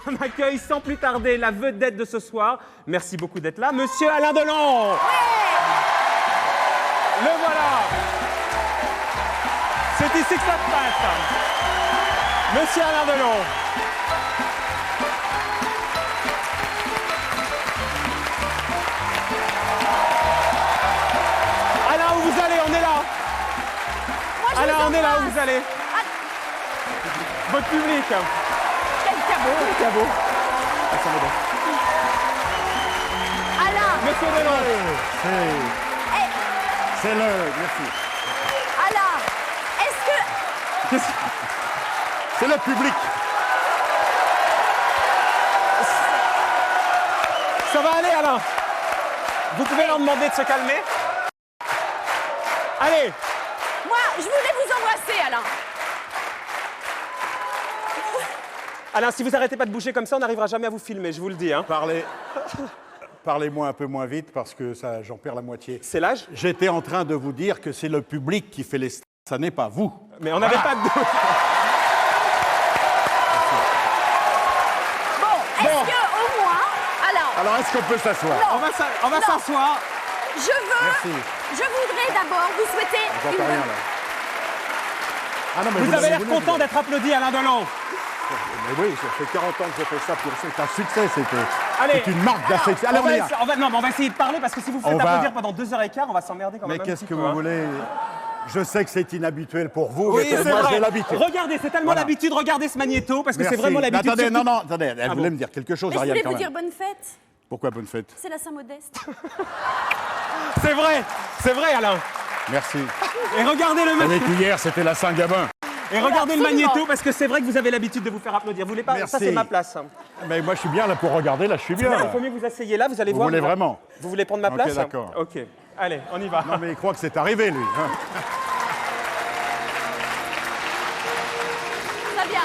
On accueille sans plus tarder la vedette de ce soir. Merci beaucoup d'être là, Monsieur Alain Delon. Le voilà. C'est ici que ça se passe. Monsieur Alain Delon. Alain, où vous allez? On est là. Alain, on est là où vous allez. Votre public. Quel cabot. Quel cabot. Alain. Monsieur Delon. C'est l'heure, merci. Alain, est-ce que... C'est le public. Ça va aller, Alain? Vous pouvez leur demander de se calmer? Allez. Moi, je voulais vous embrasser, Alain. Alain, si vous arrêtez pas de bouger comme ça, on n'arrivera jamais à vous filmer, je vous le dis. Hein. Parlez-moi un peu moins vite parce que ça, j'en perds la moitié. C'est l'âge? J'étais en train de vous dire que c'est le public qui fait les stars, ça n'est pas vous. Mais on n'avait pas de doute. Bon, est-ce que au moins... Alors, est-ce qu'on peut s'asseoir? On va s'asseoir. Merci. Je voudrais d'abord vous souhaiter J'entends rien, là. Ah non, mais Vous avez l'air voulez, content d'être applaudi, Alain Delon. Mais oui, ça fait 40 ans que je fais ça, puis c'est un succès, Allez. c'est une marque d'affection. Allez, on y va. On va essayer de parler parce que si vous faites applaudir pendant 2h15, on va s'emmerder quand même. Mais un qu'est-ce petit que peu, vous hein. voulez? Je sais que c'est inhabituel pour vous, Oui, mais c'est moi vrai. j'ai l'habitude. Regardez, c'est tellement Voilà. l'habitude. Regardez ce magnéto parce que c'est Merci. vraiment Mais l'habitude. attendez, surtout- attendez, elle voulait me dire quelque chose, Mais je Ariane, voulais quand vous même. dire bonne fête. Pourquoi bonne fête? C'est la Saint-Modeste. C'est vrai, Alain. Merci. Et regardez le Vous magnéto. savez qu'hier, c'était la Saint-Gabin. Et regardez le Absolument. magnéto parce que c'est vrai que vous avez l'habitude de vous faire applaudir. Vous voulez pas? Merci. Ça, c'est ma place. Mais moi, je suis bien là pour regarder, là, je suis bien. Il Là. faut mieux que vous asseyez là, vous allez Vous voir. voulez vraiment? Vous voulez prendre ma Ok, place? d'accord. Ok. Allez, on y va. Non, mais il croit que c'est arrivé, lui. hein. Très bien.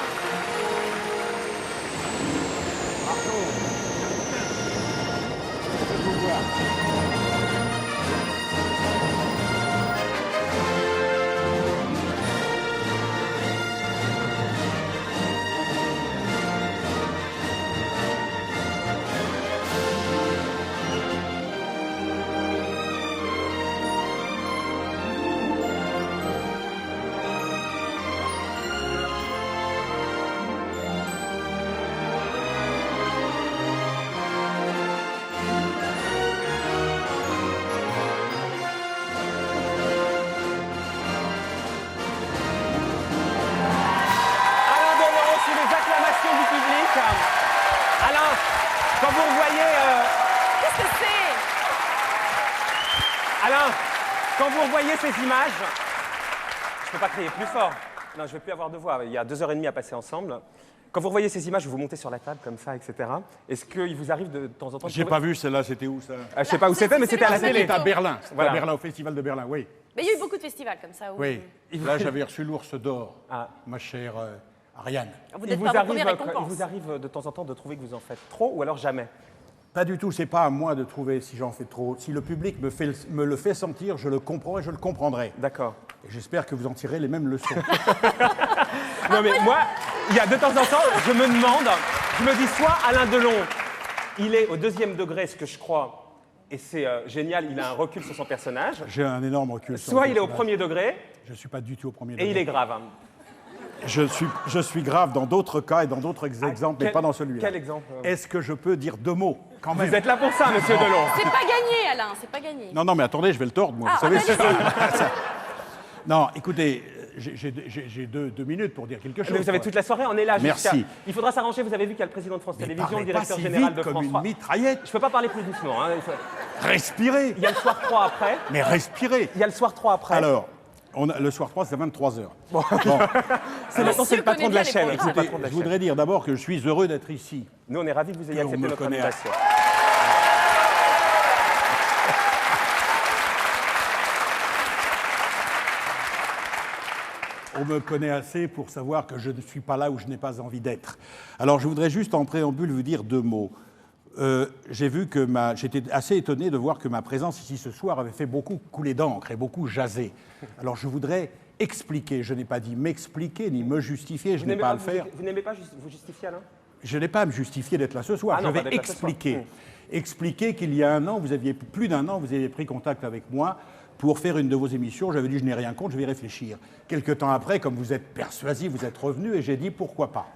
Alain Delon, sous les acclamations du public. Alain, quand vous revoyez... Qu'est-ce que c'est? Alain, quand vous revoyez ces images... Je ne peux pas crier plus fort. Non, je ne vais plus avoir de voix. Il y a 2h30 à passer ensemble. Quand vous revoyez ces images, vous montez sur la table comme ça, etc. Est-ce qu'il vous arrive de temps en temps... de J'ai trouver- pas vu celle-là, c'était où ça? Je ne sais pas où c'était, mais c'était à la télé. C'était à Berlin. C'était Voilà. à Berlin, au Festival de Berlin, oui. Mais il y a eu beaucoup de festivals comme ça. Où... Oui. Là, j'avais reçu l'ours d'or, Ah. ma chère Ariane. Vous Il n'êtes vous, pas mon arrive, première il récompense. vous arrive de temps en temps de trouver que vous en faites trop ou alors jamais? Pas du tout, c'est pas à moi de trouver si j'en fais trop. Si le public me le fait sentir, je le comprends et je le comprendrai. D'accord. Et j'espère que vous en tirez les mêmes leçons. Non mais moi, il y a de temps en temps, je me demande, je me dis soit Alain Delon, il est au 2e degré, ce que je crois, et c'est génial, il a un recul sur son personnage, J'ai un énorme recul. sur soit le il est au personnage. 1er degré, Je suis pas du tout au premier et degré. il est grave. Hein. Je suis grave dans d'autres cas et dans d'autres exemples, mais quel- pas dans celui-là. quel exemple Est-ce que je peux dire 2 mots quand même? Vous êtes là pour ça, monsieur Delon. C'est pas gagné, Alain, c'est pas gagné. Non, non, mais attendez, je vais le tordre, moi. Ah, vous savez, allez-y. Non, écoutez, j'ai deux minutes pour dire quelque chose. Mais vous avez quoi. toute la soirée, on est là Merci. jusqu'à... Il faudra s'arranger, vous avez vu qu'il y a le président de France Mais Télévisions, le parlez pas directeur si général vite de comme France une 3. mitraillette. Je peux pas parler plus doucement. Hein. Respirez. Il y a le soir 3 après. Mais respirez. Il y a le soir 3 après. Alors, le soir 3, c'est à 23h. Bon. C'est maintenant, c'est le patron de la chaîne. connaît C'est le bien les patron de la Je chaîne. voudrais dire d'abord que je suis heureux d'être ici. Nous, on est ravis que vous ayez Et on accepté me notre connaît. invitation. On me connaît assez pour savoir que je ne suis pas là où je n'ai pas envie d'être. Alors, je voudrais juste en préambule vous dire 2 mots. J'étais assez étonné de voir que ma présence ici ce soir avait fait beaucoup couler d'encre et beaucoup jaser. Alors, je voudrais expliquer. Je n'ai pas dit m'expliquer ni me justifier. Je n'ai pas à le faire. Vous n'aimez pas vous justifier, Alain? Je n'ai pas à me justifier d'être là ce soir. Ah non, je pas vais d'être là ce soir. expliquer qu'il y a un an, plus d'un an, vous avez pris contact avec moi pour faire une de vos émissions. J'avais dit, je n'ai rien contre, je vais y réfléchir. Quelque temps après, comme vous êtes persuasif, vous êtes revenu et j'ai dit, pourquoi pas.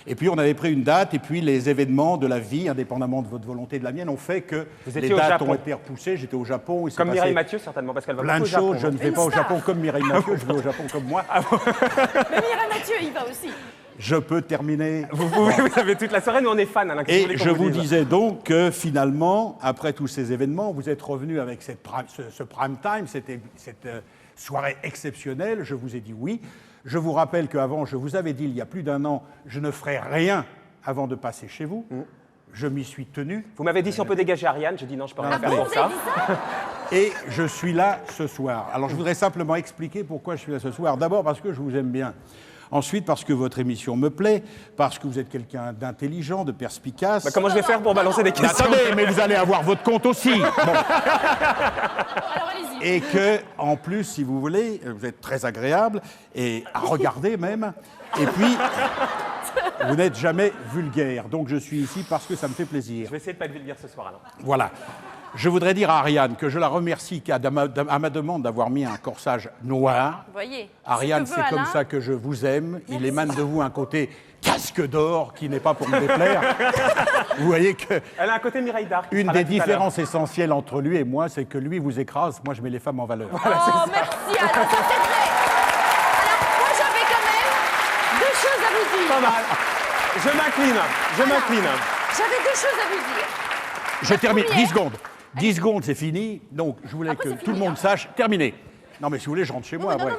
Et puis, on avait pris une date et puis les événements de la vie, indépendamment de votre volonté et de la mienne, ont fait que les dates ont été repoussées. J'étais au Japon. Comme Mireille Mathieu, certainement, parce qu'elle va plein beaucoup de au Japon. choses. Je ne vais pas au Japon comme Mireille Mathieu, je vais au Japon comme moi. Mais Mireille Mathieu, il va aussi. Je peux terminer. Vous avez toute la soirée, nous on est fans. Alain, Et je vous disais donc que finalement, après tous ces événements, vous êtes revenu avec ce prime time, cette soirée exceptionnelle. Je vous ai dit oui. Je vous rappelle qu'avant, je vous avais dit il y a plus d'un an, je ne ferai rien avant de passer chez vous. Je m'y suis tenu. Vous m'avez dit si on peut dégager Ariane, j'ai dit non, je peux rien faire pour ça. Et je suis là ce soir. Alors je voudrais simplement expliquer pourquoi je suis là ce soir. D'abord parce que je vous aime bien. Ensuite, parce que votre émission me plaît, parce que vous êtes quelqu'un d'intelligent, de perspicace. Bah, comment je vais faire pour balancer des questions? Attendez, mais vous allez avoir votre compte aussi. Bon. Alors allez-y. Et que, en plus, si vous voulez, vous êtes très agréable, et à regarder même. Et puis, vous n'êtes jamais vulgaire. Donc je suis ici parce que ça me fait plaisir. Je vais essayer de ne pas être vulgaire ce soir, Alain. Voilà. Je voudrais dire à Ariane que je la remercie à ma demande d'avoir mis un corsage noir. Vous voyez. Ariane, c'est comme ça que je vous aime. Il émane de vous un côté casque d'or qui n'est pas pour me déplaire. Vous voyez que Elle a un côté Mireille d'Arc. une des différences essentielles entre lui et moi, c'est que lui vous écrase, moi je mets les femmes en valeur. Oh, merci Alain, ça c'est vrai. Alors, moi j'avais quand même 2 choses à vous dire. Pas mal. Je m'incline. J'avais 2 choses à vous dire. Je termine, première. 10 secondes. 10 secondes, c'est fini. Donc, je voulais Après, que c'est tout le fini, monde hein. sache. Terminé. Non, mais si vous voulez, je rentre chez moi non, après. non,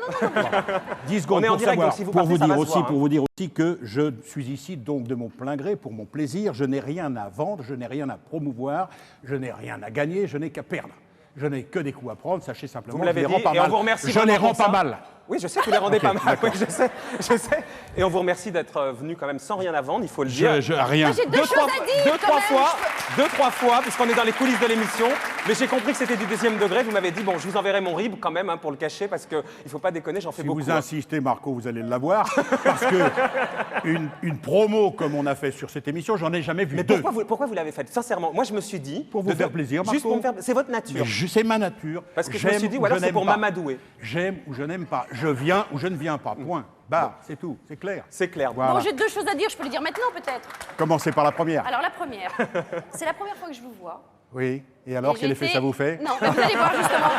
10 secondes On est en pour direct, savoir, donc si vous pour partez, vous ça dire va se aussi, voir, hein. pour vous dire aussi que je suis ici donc de mon plein gré, pour mon plaisir. Je n'ai rien à vendre, je n'ai rien à promouvoir, je n'ai rien à gagner, je n'ai qu'à perdre. Je n'ai que des coups à prendre, sachez simplement Vous que je l'avez les dit, rends pas et on mal. vous remercie Je les vraiment rends pour pas ça. mal. Oui, je sais que vous les rendez Ok, pas mal. d'accord. Oui, je sais. Et on vous remercie d'être venu quand même sans rien à vendre, il faut le dire. Rien. J'ai 2 choses à dire quand même. 2-3 fois, puisqu'on est dans les coulisses de l'émission. Mais j'ai compris que c'était du 2e degré. Vous m'avez dit, bon, je vous enverrai mon RIB quand même pour le cacher, parce qu'il ne faut pas déconner, j'en fais Si beaucoup. vous insistez, Marco, vous allez l'avoir. Parce que une promo comme on a fait sur cette émission, j'en ai jamais vu Mais deux. pourquoi vous l'avez fait? Sincèrement, moi je me suis dit... Pour vous faire plaisir, Juste Marco. pour me faire... C'est votre nature. C'est ma nature. Parce que je me suis dit, ou alors c'est pour m'amadouer. J'aime ou je n'aime pas. Je viens ou je ne viens pas. Point. Bah, c'est tout. C'est clair. C'est clair. Voilà. Bon, j'ai 2 choses à dire, je peux les dire maintenant peut-être. Commencez par la première. Alors la première, c'est la première fois que je vous vois. Oui. Et alors, Et quel j'ai effet été- ça vous fait? Non, mais vous allez voir justement.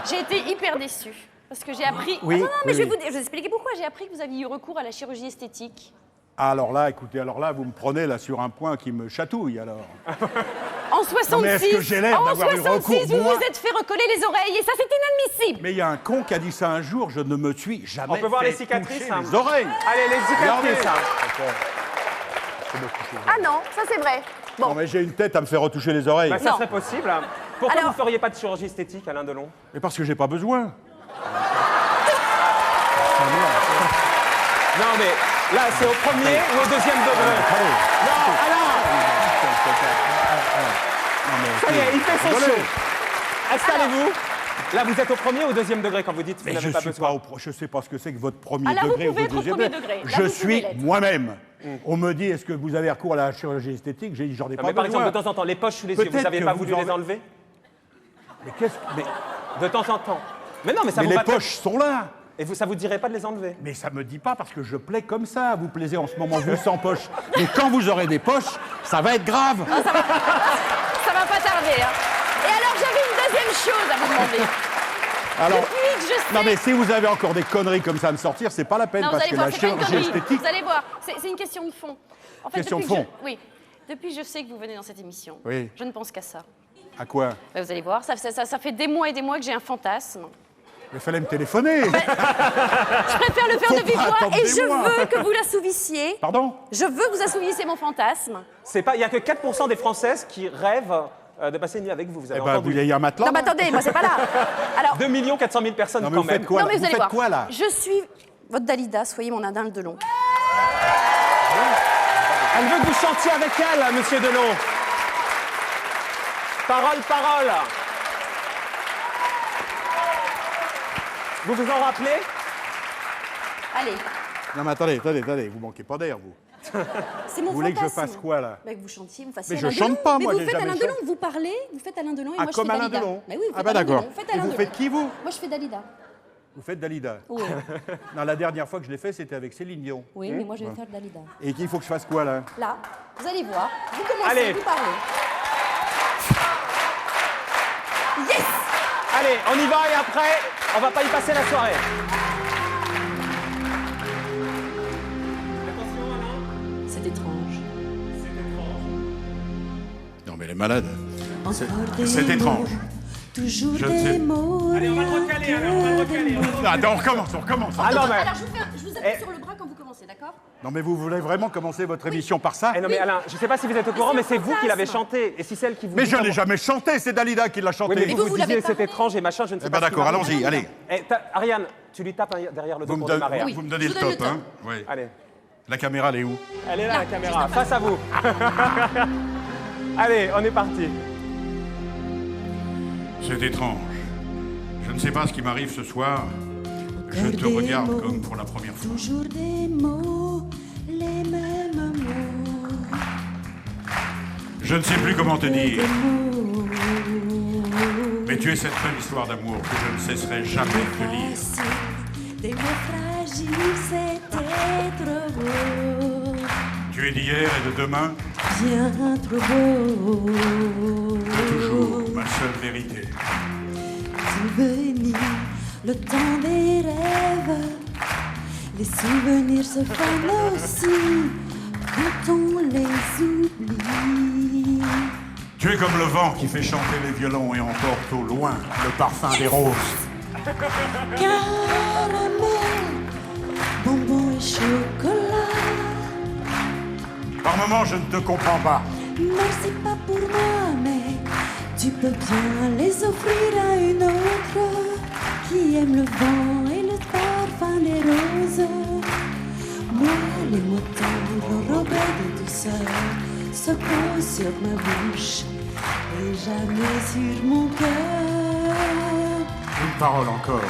J'ai été hyper déçue. Parce que j'ai appris... Oui, Ah non, mais oui, je vais oui. vous expliquer pourquoi. J'ai appris que vous aviez eu recours à la chirurgie esthétique. Alors là, écoutez, vous me prenez là sur un point qui me chatouille alors. En 66, mais est-ce que j'ai l'air en d'avoir eu 66, recours, vous moi vous êtes fait recoller les oreilles et ça c'est inadmissible. Mais il y a un con qui a dit ça un jour, je ne me suis jamais On peut voir fait les cicatrices, toucher hein. les oreilles. Allez, les Regardez. cicatrices. Hein. Ah non, ça c'est vrai. Non, Bon, mais j'ai une tête à me faire retoucher les oreilles. Bah, ça Non. serait possible. Pourquoi Alors- vous ne feriez pas de chirurgie esthétique, Alain Delon? Mais parce que j'ai pas besoin. Non, mais là, c'est au 1er ou au 2e degré? Non, Alain! Ça y est, il fait son Rigolez. show. Installez-vous. Là, vous êtes au 1er ou au 2e degré quand vous dites que Mais vous je n'avez pas suis besoin? pas je sais pas ce que c'est que votre premier Ah, là, vous degré ou pouvez votre être au deuxième premier degré. degré. Là, Je vous suis pouvez l'être. moi-même. On me dit, est-ce que vous avez recours à la chirurgie esthétique? J'ai dit, j'en ai Non, pas mais par besoin. exemple, de temps en temps, les poches sous les yeux, vous Peut-être n'avez que pas vous voulu en- les enlever? Mais qu'est-ce mais, De temps en temps. Mais non, mais ça mais vous les va poches sont là. Et vous, ça vous dirait pas de les enlever? Mais ça me dit pas parce que je plais comme ça. Vous plaisez en ce moment, vous sans poche. Mais quand vous aurez des poches, ça va être grave. ça va pas tarder. Hein. Et alors j'avais une deuxième chose à vous demander. Alors, Depuis que je sais... non mais si vous avez encore des conneries comme ça à me sortir, c'est pas la peine Non, vous parce allez que voir, la c'est pas une chirurgie connerie. esthétique. Vous allez voir, c'est une question de fond. En fait, Question de depuis que fond. Oui. Depuis que je sais que vous venez dans cette émission, Oui. je ne pense qu'à ça. À quoi? Bah, vous allez voir, ça fait des mois et des mois que j'ai un fantasme. Il fallait me téléphoner. Je préfère le faire Faut de vive pas voix attendre et des je mois. veux que vous l'assouvissiez. Pardon? Je veux que vous assouvissiez mon fantasme. C'est pas, il y a que 4% des Françaises qui rêvent de passer une nuit avec vous. Vous avez Eh ben, entendu? vous ayez un matelas. Non, mais attendez, moi, c'est pas là. Alors, 2 400 000 personnes Non, mais quand vous même. faites quoi, non, là? mais vous allez faites voir. quoi là? Je suis votre Dalida, soyez mon Adin Delon. Elle veut que vous chantiez avec elle, monsieur Delon. Parole, parole. Vous vous en rappelez? Allez. Non mais attendez, vous manquez pas d'air, vous. C'est mon Vous voulez que je fantasme. fasse quoi, là? Bah, que vous chantiez, vous fassiez Mais je Alain chante Delon. pas, Mais moi, vous j'ai faites jamais Alain Delon, chanté. vous parlez, vous faites Alain Delon et Ah, moi je comme fais Alain Dalida. Delon. Bah oui, vous Ah faites bah Alain d'accord. Delon, vous faites Et Alain vous Delon. faites qui, vous? Moi je fais Dalida. Vous faites Dalida. Oui, Non, la dernière fois que je l'ai fait, c'était avec Céline Dion. oui, mais moi je vais faire Dalida. Et qu'il faut que je fasse quoi, là? Là, vous allez voir, vous commencez, Allez. vous parlez. Yes! Allez, on y va et après, on va pas y passer la soirée. Attention, Alain. C'est étrange. Non, mais elle est malade. Encore C'est des étrange. mots, toujours Je ne sais- des mots. Allez, on va le recaler, alors, on va le recaler. Attends, on recommence. Ah non, mais... Alors je vous appuie Eh. sur le bras quand vous commencez, d'accord? Non, mais vous voulez vraiment commencer votre émission par ça? Eh non, mais Alain, je sais pas si vous êtes au courant, mais c'est vous qui l'avez chanté. Et si celle qui vous Mais dit je comment- n'ai jamais chanté, c'est Dalida qui l'a chanté. Oui, mais Et vous vous vous l'avez disiez parlé. c'est étrange et machin, je ne sais Eh pas. ben ce qui d'accord, m'arrive. allons-y, allez. Eh, Ariane, tu lui tapes derrière le dos Vous me, pour donne- démarrer. hein. vous me donnez Je le vous donne top, le hein? Oui. Allez, La caméra, elle est où? elle est là, Là, la caméra, juste en face à vous. Allez, on est parti. C'est étrange. Je ne sais pas ce qui m'arrive ce soir. Je Encore te des regarde mots, comme pour la première fois. Toujours des mots, les mêmes mots. Je ne sais plus comment te Des dire, mots. mais tu es cette belle histoire d'amour que je ne cesserai jamais de te lire. Facile, des mots fragiles, c'était trop beau. Tu es d'hier et de demain, Bien trop beau. toujours ma seule vérité. Souvenirs, le temps des rêves. Les souvenirs se fanent aussi quand on les oublie. Tu es comme le vent qui fait chanter les violons et emporte au loin le parfum des roses. Caramel, bonbons et chocolat. Par moments, je ne te comprends pas. Merci pas pour moi, mais tu peux bien les offrir à une autre qui aime le vent et le parfum des roses. Moi, les mots tendres, robés de douceur, se posent sur ma bouche et jamais sur mon cœur. Une parole encore.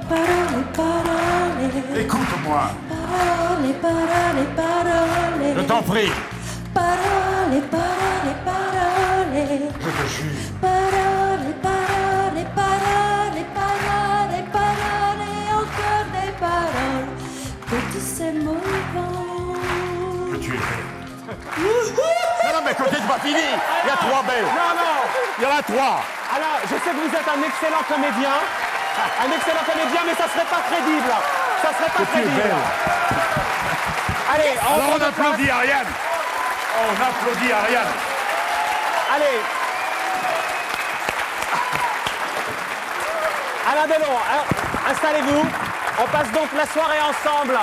Parole, parole, Écoute-moi, parole, parole, parole. je t'en prie, Parole, parole, parole. je te jure. Parole, parole, parole, parole, parole, encore des paroles. Que tous ces mots vont. Que tu es belle. Non, mais écoutez, c'est pas fini. Il y a 3 belles. Non, non. Il y en a 3. Alors, je sais que vous êtes un excellent comédien. Un excellent comédien, mais ça serait pas crédible. Ça serait pas Que tu es crédible. belle. Allez, Alors reprend on notre place. applaudit Ariane. On applaudit Ariane. Allez. Alain Delon, alors, installez-vous. On passe donc la soirée ensemble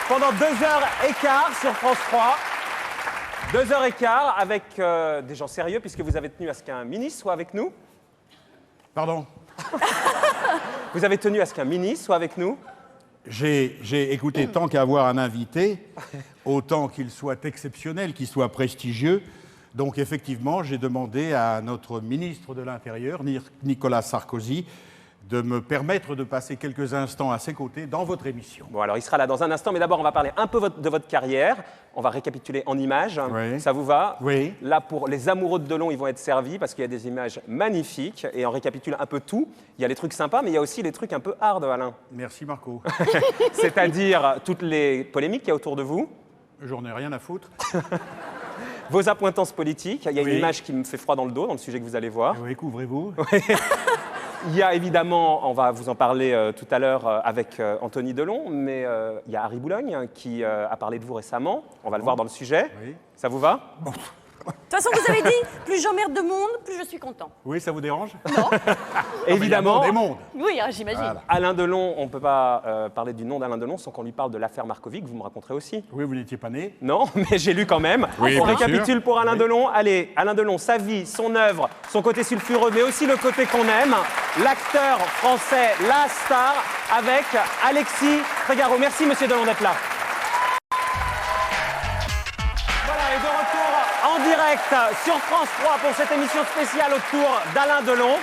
pendant 2h15 sur France 3. 2h15 avec des gens sérieux, puisque vous avez tenu à ce qu'un ministre soit avec nous. Pardon. Vous avez tenu à ce qu'un ministre soit avec nous. J'ai écouté, tant qu'à avoir un invité, autant qu'il soit exceptionnel, qu'il soit prestigieux. Donc effectivement, j'ai demandé à notre ministre de l'Intérieur, Nicolas Sarkozy, de me permettre de passer quelques instants à ses côtés dans votre émission. Bon, alors il sera là dans un instant, mais d'abord on va parler un peu de votre carrière. On va récapituler en images. Oui. Ça vous va? Oui. Là, pour les amoureux de Delon, ils vont être servis parce qu'il y a des images magnifiques et on récapitule un peu tout. Il y a les trucs sympas, mais il y a aussi les trucs un peu hard, Alain. Merci Marco. C'est-à-dire toutes les polémiques qu'il y a autour de vous, J'en ai rien à foutre. vos appointances politiques. Il y a Oui. une image qui me fait froid dans le dos, dans le sujet que vous allez voir. Oui, couvrez-vous. Il y a évidemment, on va vous en parler tout à l'heure avec Anthony Delon, mais il y a Harry Boulogne qui a parlé de vous récemment. On va le voir dans le sujet. Oui. Ça vous va? De toute façon, vous avez dit, plus j'emmerde de monde, plus je suis content. Oui, ça vous dérange? Évidemment, Des mondes. Oui, hein, j'imagine. Voilà. Alain Delon, on ne peut pas parler du nom d'Alain Delon sans qu'on lui parle de l'affaire Markovic. Vous me raconterez aussi. Oui, vous n'étiez pas né. Non, mais j'ai lu quand même. Oui, On bien récapitule sûr. pour Alain Oui. Delon. Allez, Alain Delon, sa vie, son œuvre, son côté sulfureux, mais aussi le côté qu'on aime. L'acteur français, la star, avec Alexis Trégaro. Merci, monsieur Delon, d'être là. Voilà, et de retour en direct sur France 3 pour cette émission spéciale autour d'Alain Delon.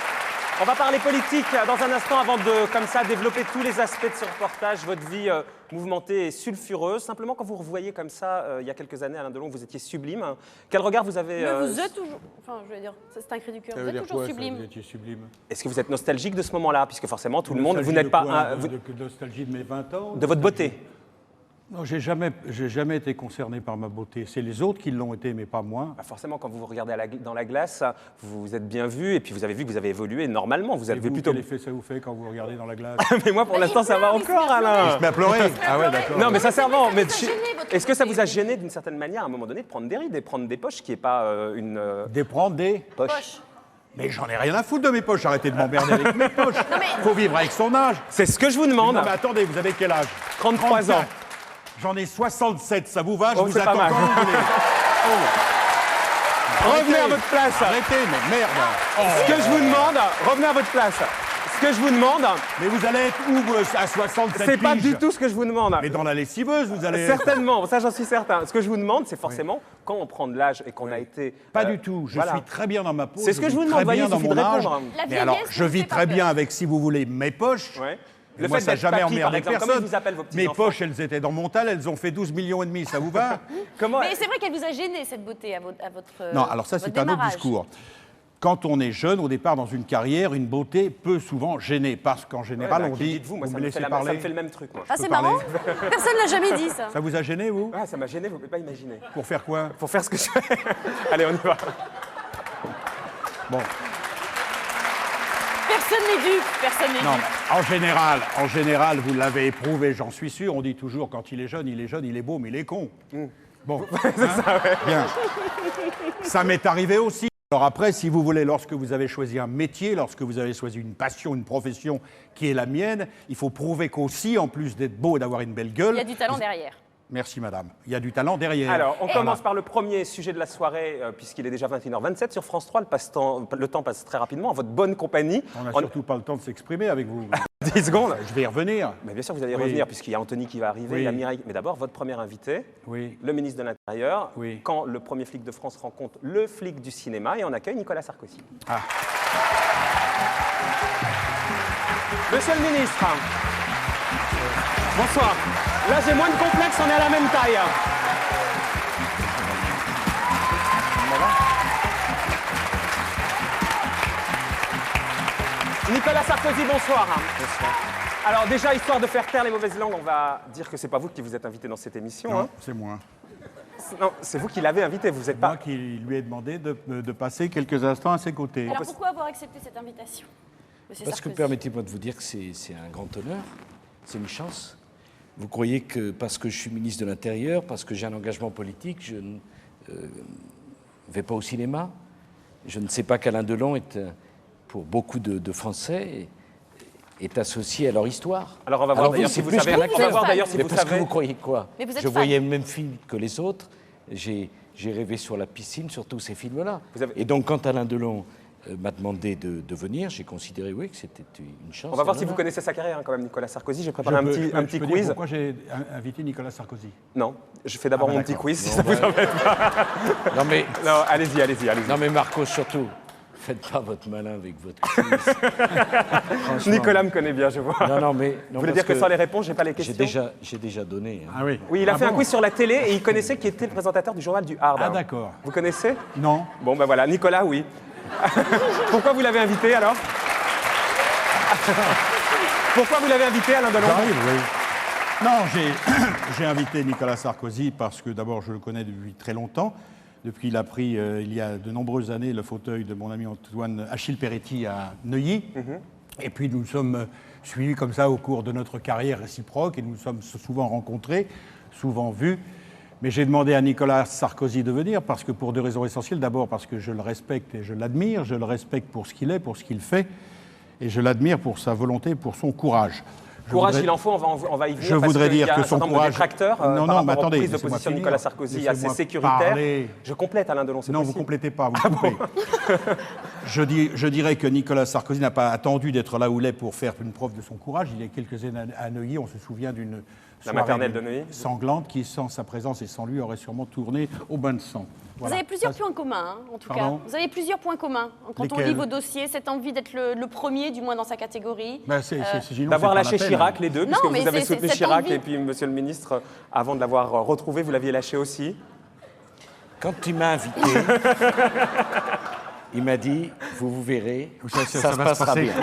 On va parler politique dans un instant avant de, comme ça, développer tous les aspects de ce reportage, votre vie mouvementée et sulfureuse. Simplement, quand vous revoyez comme ça, il y a quelques années, Alain Delon, vous étiez sublime. Quel regard vous avez Mais vous êtes toujours... Enfin, je veux dire, c'est un cri du cœur. Vous êtes toujours sublime. Vous étiez sublime. Est-ce que vous êtes nostalgique de ce moment-là? Puisque forcément, tout le monde, vous n'êtes pas... De nostalgie de mes 20 ans. De votre beauté. Non, j'ai jamais été concerné par ma beauté. C'est les autres qui l'ont été, mais pas moi. Bah forcément, quand vous vous regardez dans la glace, vous vous êtes bien vu et puis vous avez vu que vous avez évolué normalement. Vous Et avez vous, plutôt. quel effet ça vous fait quand vous regardez dans la glace? Mais moi, pour l'instant, ça va encore, Alain. Mais à pleurer. Ah ouais, d'accord. Non, mais sincèrement, mais Ça vous a gêné, votre est-ce que ça beauté, vous a gêné d'une certaine manière à un moment donné de prendre des rides et prendre des poches qui n'est pas une Déprendre des... poche? Poche. Mais j'en ai rien à foutre de mes poches. Arrêtez de m'emmerder avec mes poches. Non, mais- Faut vivre avec son âge. C'est ce que je vous demande. Non, mais attendez, vous avez quel âge? 33 ans. J'en ai 67, ça vous va? Je Oh, vous c'est pas attends mal. quand vous voulez. Revenez à votre place. Arrêtez, mais merde. Ce que je vous demande, revenez à votre place. Ce que je vous demande, Mais vous allez être où vous, à 67 c'est pas piges du tout ce que je vous demande. Mais dans la lessiveuse, vous allez... Certainement, ça j'en suis certain. Ce que je vous demande, c'est forcément, quand on prend de l'âge et qu'on a été... Pas du tout. Je voilà. suis très bien dans ma peau. C'est ce que je vous vis demande, très voyez, bien il dans suffit mon de âge. répondre. La Mais alors, vieillesse je ne vis fait pas très peur. bien avec, si vous voulez, mes poches. Ouais. Et moi, ça n'a d'être jamais papy, par emmerdé exemple, comment personne. ils vous appellent vos Mes petits-enfants? poches, elles étaient dans mon tal, elles ont fait 12,5 millions, ça vous va? Comment... Mais c'est vrai qu'elle vous a gêné, cette beauté, à votre Non, alors ça, votre c'est un autre démarrage. discours. Quand on est jeune, au départ, dans une carrière, une beauté peut souvent gêner, parce qu'en général, on dit, dites-vous, moi, vous ça me me fait laissez ça me parler. fait le même truc, moi. Ah, peux c'est parler marrant. Personne l'a jamais dit, ça. Ça vous a gêné, vous? Ah, ça m'a gêné, vous ne pouvez pas imaginer. Pour faire quoi? Pour faire ce que je fais. Allez, on y va. Bon, Personne n'est dupe. Personne n'est non, dupe. en général, vous l'avez éprouvé, j'en suis sûr. On dit toujours, quand il est jeune, il est beau, mais il est con. Bon, bien. Ça m'est arrivé aussi. Alors après, si vous voulez, lorsque vous avez choisi un métier, lorsque vous avez choisi une passion, une profession qui est la mienne, il faut prouver qu'aussi, en plus d'être beau et d'avoir une belle gueule... Il y a du talent derrière. Merci, madame. Il y a du talent derrière. Alors, on commence par le premier sujet de la soirée, puisqu'il est déjà 21h27 sur France 3. Le temps passe très rapidement, en votre bonne compagnie. On n'a En surtout pas le temps de s'exprimer avec vous. 10 secondes. Je vais y revenir. Mais bien sûr, vous allez Oui. revenir, puisqu'il y a Anthony qui va arriver, Oui. il y a Mireille. Mais d'abord, votre premier invité, Oui. le ministre de l'Intérieur, Oui. quand le premier flic de France rencontre le flic du cinéma, et on accueille Nicolas Sarkozy. Ah. Monsieur le ministre, bonsoir. Là, j'ai moins de complexe, on est à la même taille. Nicolas Sarkozy, bonsoir. Bonsoir. Alors déjà, histoire de faire taire les mauvaises langues, on va dire que c'est pas vous qui vous êtes invité dans cette émission. Non, hein. c'est moi. Non, c'est vous qui l'avez invité, vous êtes Moi pas... qui lui ai demandé de passer quelques instants à ses côtés. Alors pourquoi avoir accepté cette invitation, monsieur Parce que Sarkozy? permettez-moi de vous dire que c'est un grand honneur, c'est une chance. Vous croyez que parce que je suis ministre de l'Intérieur, parce que j'ai un engagement politique, je ne vais pas au cinéma? Je ne sais pas qu'Alain Delon est, pour beaucoup de Français, est associé à leur histoire. Alors on va voir vous, d'ailleurs c'est si vous plus savez. qu'un On va acteur. voir d'ailleurs si Mais vous parce que savez. vous croyez quoi? Mais vous êtes Je fan. voyais le même film que les autres. J'ai rêvé sur la piscine, sur tous ces films-là. Vous avez- Et donc, quand Alain Delon m'a demandé de venir, j'ai considéré, oui, que c'était une chance. On va voir et si un vous honneur. connaissez sa carrière hein, quand même, Nicolas Sarkozy. J'ai Je préparé peux- un je petit peux dire quiz. pourquoi j'ai invité Nicolas Sarkozy? Non, je fais d'abord Ah bah mon petit d'accord. quiz si Non, ça vous bah- embête pas. Non mais, Non, allez-y, allez-y, allez-y. non mais Marco, surtout, faites pas votre malin avec votre quiz. Franchement. Nicolas me connaît bien, je vois. Non, mais... Vous voulez dire que sans les réponses, j'ai pas les questions? J'ai déjà donné. hein. Ah oui. Oui, il a fait un bon quiz sur la télé et il connaissait qui était le présentateur du journal du Hard. Ah hein. d'accord. Vous connaissez? Non. Bon, ben voilà, Nicolas, oui. Pourquoi vous l'avez invité alors? Pourquoi vous l'avez invité, Alain Delon? J'arrive, oui. Non, j'ai invité Nicolas Sarkozy parce que d'abord je le connais depuis très longtemps, depuis qu'il a pris il y a de nombreuses années le fauteuil de mon ami Antoine Achille Peretti à Neuilly. Et puis nous nous sommes suivis comme ça au cours de notre carrière réciproque et nous nous sommes souvent rencontrés, souvent vus. Mais j'ai demandé à Nicolas Sarkozy de venir parce que pour deux raisons essentielles. D'abord parce que je le respecte et je l'admire. Je le respecte pour ce qu'il est, pour ce qu'il fait. Et je l'admire pour sa volonté, pour son courage. Courage, il en faut, on va y venir. Je parce voudrais qu'il y dire a que un son certain nombre de courage... détracteurs Non, par non, rapport mais aux attendez, prises de laissez-moi position de finir. Nicolas Sarkozy assez Laissez-moi sécuritaires. parler. Je complète, Alain Delon, c'est Non, vous possible. complétez pas, vous coupez. Je dirais que Nicolas Sarkozy n'a pas attendu d'être là où il est pour faire une preuve de son courage. Il y a quelques années à Neuilly, on se souvient d'une La maternelle de Neuilly. sanglante qui, sans sa présence et sans lui, aurait sûrement tourné au bain de sang. Vous avez plusieurs points communs, en tout Pardon cas. Vous avez plusieurs points communs. Quand on lit vos dossiers, cette envie d'être le premier, du moins dans sa catégorie. Sinon, D'avoir c'est pas lâché la peine. Chirac, les deux, puisque mais vous avez c'est soutenu cette Chirac envie. et puis Monsieur le ministre, avant de l'avoir retrouvé, vous l'aviez lâché aussi. Quand il m'a invité, il m'a dit, vous verrez, ça se va passera passer. bien.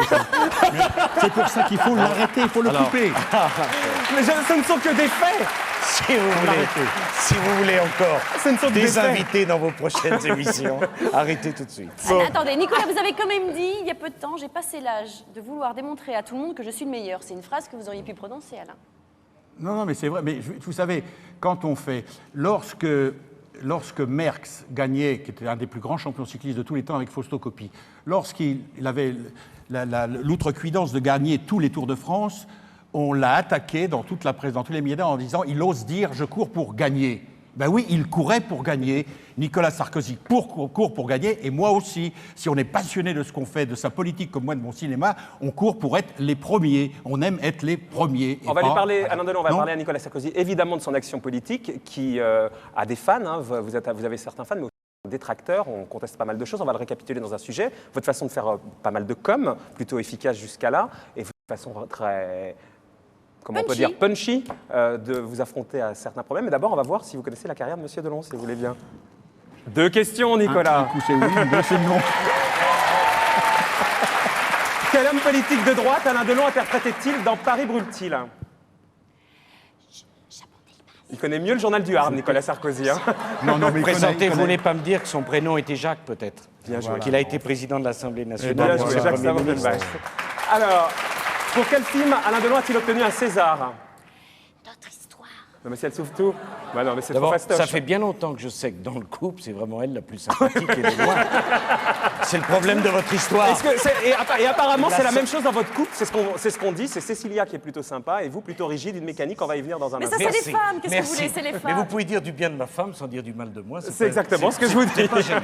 C'est pour ça qu'il faut l'arrêter, il faut le couper. Mais ce ne sont que des faits. Si vous voulez encore Ce ne sont que des des faits. invités dans vos prochaines émissions, arrêtez tout de suite. Attendez, Nicolas, vous avez quand même dit, il y a peu de temps, j'ai passé l'âge de vouloir démontrer à tout le monde que je suis le meilleur. C'est une phrase que vous auriez pu prononcer, Alain. Non, mais c'est vrai. Mais vous savez, quand on fait... Lorsque Merckx gagnait, qui était un des plus grands champions cyclistes de tous les temps avec Fausto Coppi, lorsqu'il avait l'outrecuidance de gagner tous les Tours de France, on l'a attaqué dans toute la presse, dans tous les médias, en disant « il ose dire je cours pour gagner ». Ben oui, il courait pour gagner. Nicolas Sarkozy court pour gagner, et moi aussi. Si on est passionné de ce qu'on fait, de sa politique comme moi, de mon cinéma, on court pour être les premiers. On aime être les premiers. On va lui parler, Alain Delon, on va parler à Nicolas Sarkozy, évidemment de son action politique, qui a des fans, hein, vous avez certains fans, mais aussi des détracteurs, on conteste pas mal de choses, on va le récapituler dans un sujet. Votre façon de faire pas mal de com, plutôt efficace jusqu'à là, et votre façon très... Comment on peut dire punchy de vous affronter à certains problèmes. Mais d'abord, on va voir si vous connaissez la carrière de M. Delon, si vous voulez bien. 2 questions, Nicolas. Un coup, c'est oui, 2, c'est non. Quel homme politique de droite Alain Delon interprétait-il dans Paris brûle-t-il? Il connaît mieux le journal du Hard, Nicolas Sarkozy. Hein. Non, mais Présentez, vous voulez pas me dire que son prénom était Jacques, peut-être? Bien joué. Qu'il a été président de l'Assemblée Bien nationale. joué, ancien Jacques Premier Saint-Martin. ministre. Alors, pour quel film Alain Delon a-t-il obtenu un César? Notre histoire. Non, mais si elle s'ouvre tout. Bah non, mais c'est trop D'abord, fastoche. ça fait bien longtemps que je sais que dans le couple, c'est vraiment elle la plus sympathique et de loin. C'est le problème de votre histoire. Et apparemment, c'est la même chose dans votre couple, c'est ce qu'on dit, c'est Cécilia qui est plutôt sympa et vous plutôt rigide, une mécanique, on va y venir dans un Mais instant. ça, c'est les femmes, qu'est-ce que vous Merci. voulez, c'est les Mais femmes. vous pouvez dire du bien de ma femme sans dire du mal de moi. C'est exactement ce que je vous dis. C'est pas gênant.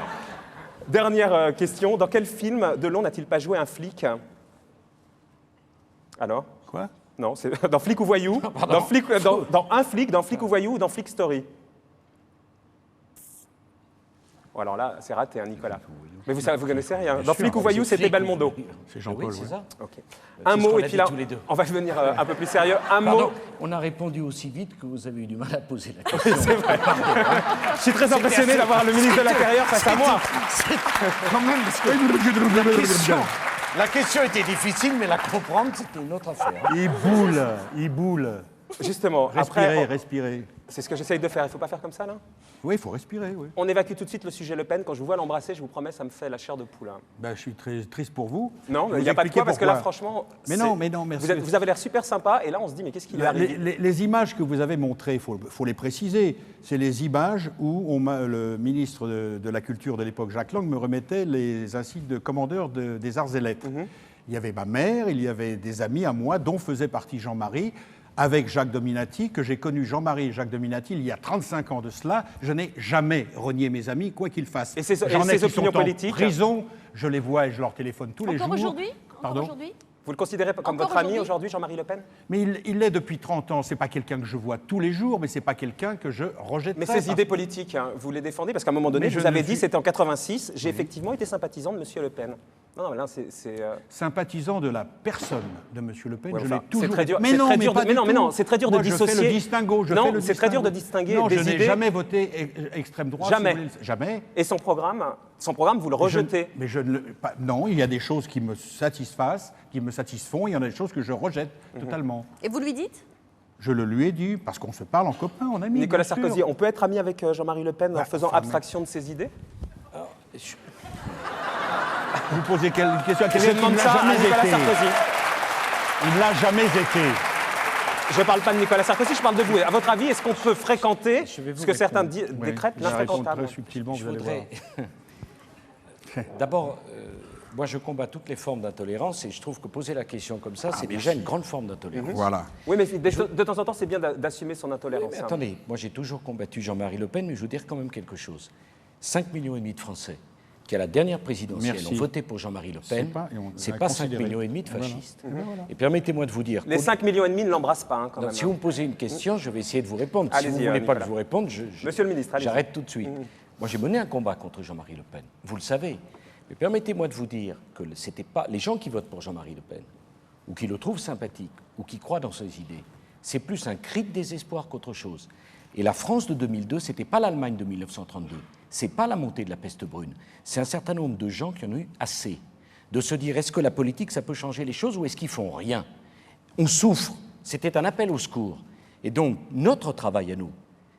Dernière question, dans quel film Delon n'a-t-il pas joué un flic? Alors? Quoi? Non, c'est dans Flic ou Voyou, dans Un flic, dans Flic ou Voyou ou dans Flic Story. Oh, alors là, c'est raté, hein, Nicolas. Mais vous connaissez rien. Dans Flic ou Voyou, c'était Belmondo. C'est Jean-Paul. Oui, c'est ça. Ok. C'est Un ce mot, qu'on et a puis dit là, tous les deux. on va devenir un peu plus sérieux. Un Pardon, mot. on a répondu aussi vite que vous avez eu du mal à poser la question. C'est vrai. Je suis très impressionné d'avoir le ministre de l'Intérieur face à moi. Quand même, parce que la question était difficile, mais la comprendre, c'était une autre affaire. Il boule. Justement, Respirez, après, respirez. c'est ce que j'essaye de faire. Il ne faut pas faire comme ça, là? Oui, il faut respirer, oui. On évacue tout de suite le sujet Le Pen. Quand je vous vois l'embrasser, je vous promets, ça me fait la chair de poule. Hein. Ben, je suis très triste pour vous. Non, Je il vous n'y a pas de expliquer quoi, parce que là, pourquoi. franchement... Mais non, merci. Vous avez l'air super sympa, et là, on se dit, mais qu'est-ce qui lui est arrivé? Les images que vous avez montrées, il faut les préciser. C'est les images où le ministre de la Culture de l'époque, Jacques Lang, me remettait les insignes de commandeur des arts et lettres. Il y avait ma mère, il y avait des amis à moi, dont faisait partie Jean-Marie, avec Jacques Dominati, que j'ai connu Jean-Marie et Jacques Dominati il y a 35 ans de cela. Je n'ai jamais renié mes amis, quoi qu'ils fassent. Et ses J'en ai qui opinions sont en politiques prison, je les vois et je leur téléphone tous les jours. Encore aujourd'hui? Pardon? Vous le considérez comme Encore votre ami aujourd'hui aujourd'hui, Jean-Marie Le Pen? Mais il l'est depuis 30 ans. C'est pas quelqu'un que je vois tous les jours, mais c'est pas quelqu'un que je rejette. Mais ces idées politiques, hein, vous les défendez? Parce qu'à un moment donné, Mais je vous avez ne dit, suis- c'était en 86, j'ai effectivement été sympathisant de M. Le Pen. Non, mais là, c'est... Sympathisant de la personne de M. Le Pen, Ouais, je enfin, l'ai toujours. c'est très dur. Mais c'est non, très mais dur pas de- du mais non, mais tout. non, c'est très dur de Moi, dissocier. Je fais le distinguo. Non, c'est très dur de distinguer Non, des je n'ai idées. jamais voté extrême droite. Jamais. si vous voulez le- Jamais. Et son programme, vous le rejetez. Mais je ne le- pas- non, il y a des choses qui me satisfassent, qui me satisfont. Il y en a des choses que je rejette totalement. Et vous lui dites? Je le lui ai dit parce qu'on se parle en copain, en ami. Nicolas bien sûr. Sarkozy, on peut être ami avec Jean-Marie Le Pen en faisant enfin, abstraction de ses idées? Vous posez une question à Je quelqu'un qui demande ne l'a ça à jamais Nicolas été. Sarkozy. Il ne l'a jamais été. Je ne parle pas de Nicolas Sarkozy, je parle de vous. À votre avis, est-ce qu'on peut fréquenter Je vais vous ce que certains répondre. décrètent Je réponds l'infréquentable? très subtilement, Je vous allez voir. voudrais. D'abord, moi je combats toutes les formes d'intolérance et je trouve que poser la question comme ça, c'est déjà une grande forme d'intolérance. Voilà. Oui, mais de temps en temps, c'est bien d'assumer son intolérance. Mais hein. attendez, moi j'ai toujours combattu Jean-Marie Le Pen, mais je veux dire quand même quelque chose. 5,5 millions de Français qui à la dernière présidentielle Merci. ont voté pour Jean-Marie Le Pen, c'est l'a pas 5,5 considéré. millions de Voilà. fascistes. Voilà. Et permettez-moi de vous dire... Les 5,5 millions ne l'embrassent pas, hein, quand Donc, même. si vous me posez une question, je vais essayer de vous répondre. Si vous Allez-y, ne voulez pas que Nicolas. je vous réponde, Monsieur le ministre, allez-y. j'arrête tout de suite. Moi, j'ai mené un combat contre Jean-Marie Le Pen, vous le savez. Mais permettez-moi de vous dire que c'était pas les gens qui votent pour Jean-Marie Le Pen, ou qui le trouvent sympathique, ou qui croient dans ses idées, c'est plus un cri de désespoir qu'autre chose. Et la France de 2002, c'était pas l'Allemagne de 1932, c'est pas la montée de la peste brune, c'est un certain nombre de gens qui en ont eu assez de se dire est-ce que la politique, ça peut changer les choses ou est-ce qu'ils font rien? On souffre, c'était un appel au secours. Et donc, notre travail à nous,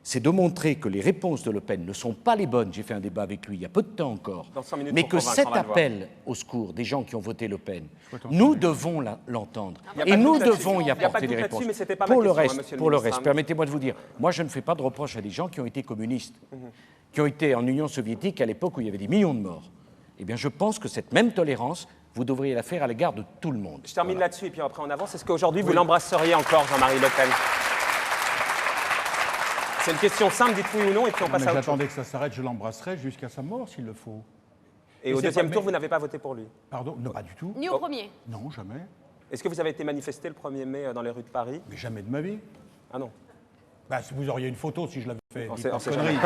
c'est de montrer que les réponses de Le Pen ne sont pas les bonnes. J'ai fait un débat avec lui il y a peu de temps encore. Dans 100 minutes Mais pour que convaincre, cet on va le voir. appel au secours des gens qui ont voté Le Pen, nous devons l'entendre. Il y a Et pas de nous doute là-dessus. devons y Il y a pas de apporter doute des là-dessus, réponses. mais c'était pas ma Pour le question, hein, reste, monsieur le pour le ministre, reste, hein. permettez-moi de vous dire, moi je ne fais pas de reproches à des gens qui ont été communistes, qui ont été en Union soviétique à l'époque où il y avait des millions de morts. Eh bien, je pense que cette même tolérance, vous devriez la faire à l'égard de tout le monde. Je termine là-dessus et puis après on avance. Est-ce qu'aujourd'hui vous l'embrasseriez encore, Jean-Marie Le Pen? C'est une question simple, dites oui ou non, et puis on passe Mais à autre chose. j'attendais que ça s'arrête, je l'embrasserai jusqu'à sa mort s'il le faut. Et au c'est deuxième pas- tour, mais- vous n'avez pas voté pour lui. Pardon? Non, pas du tout. Ni au premier. Non, jamais. Est-ce que vous avez été manifesté le 1er mai dans les rues de Paris? Mais jamais de ma vie. Ah non. Bah, si vous auriez une photo si je l'avais fait. On dites sait- pas on de sait conneries.